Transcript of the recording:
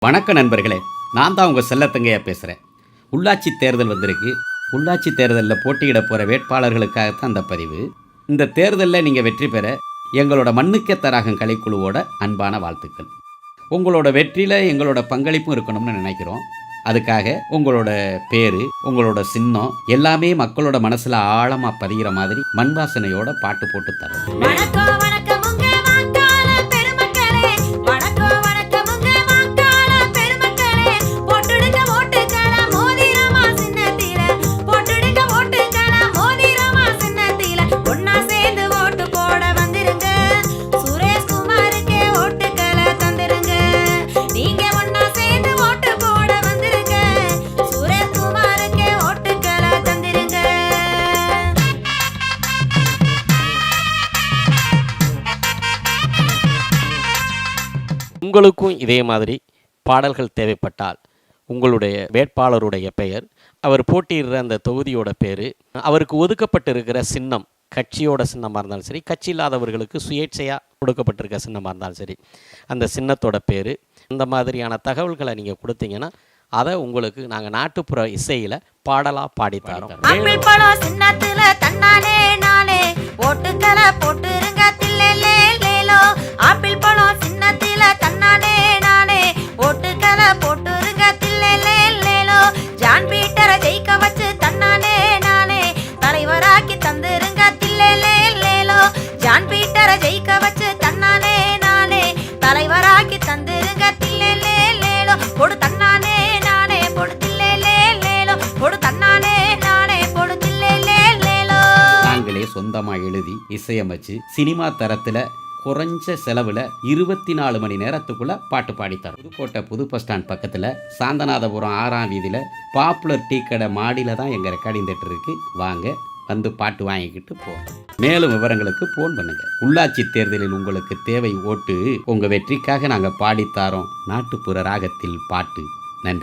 வணக்க நண்பர்களே, நான் தான் உங்கள் செல்லத்தங்கையா பேசுகிறேன். உள்ளாட்சி தேர்தல் வந்திருக்கு. உள்ளாட்சி தேர்தலில் போட்டியிட போகிற வேட்பாளர்களுக்காகத்தான் அந்த பதிவு. இந்த தேர்தலில் நீங்கள் வெற்றி பெற எங்களோட மண்ணுக்கே தராகம் கலைக்குழுவோட அன்பான வாழ்த்துக்கள். உங்களோட வெற்றியில் எங்களோட பங்களிப்பும் இருக்கணும்னு நினைக்கிறோம். அதுக்காக உங்களோட பேர், உங்களோட சின்னம் எல்லாமே மக்களோட மனசில் ஆழமாக பதிகிற மாதிரி மண் வாசனையோட பாட்டு போட்டு தரோம். உங்களுக்கும் இதே மாதிரி பாடல்கள் தேவைப்பட்டால் உங்களுடைய வேட்பாளருடைய பெயர், அவர் போட்டியிடுற அந்த தொகுதியோட பேர், அவருக்கு ஒதுக்கப்பட்டு இருக்கிற சின்னம், கட்சியோட சின்னமாக இருந்தாலும் சரி, கட்சி இல்லாதவர்களுக்கு சுயேட்சையாக கொடுக்கப்பட்டிருக்க சின்னமாக இருந்தாலும் சரி, அந்த சின்னத்தோட பேர், இந்த மாதிரியான தகவல்களை நீங்கள் கொடுத்தீங்கன்னா அதை உங்களுக்கு நாங்கள் நாட்டுப்புற இசையில் பாடலாக பாடித்தரோம். சொந்தமாக எழுதி இசையமைச்சு சினிமா தரத்தில் குறைஞ்ச செலவில் 24 மணி நேரத்துக்குள்ளே பாட்டு பாடித்தார். புதுக்கோட்டை புது பஸ் ஸ்டாண்ட் பக்கத்தில் சாந்தநாதபுரம் 6ஆம் வீதியில் பாப்புலர் டீ கடை மாடியில் தான் எங்கள் ரெக்கார்டிங் தேட்டர் இருக்குது. வாங்க, வந்து பாட்டு வாங்கிக்கிட்டு போவோம். மேலும் விவரங்களுக்கு ஃபோன் பண்ணுங்கள். உள்ளாட்சி தேர்தலில் உங்களுக்கு தேவை ஓட்டு. உங்கள் வெற்றிக்காக நாங்கள் பாடித்தாரோம் நாட்டுப்புற ராகத்தில் பாட்டு. நன்றி.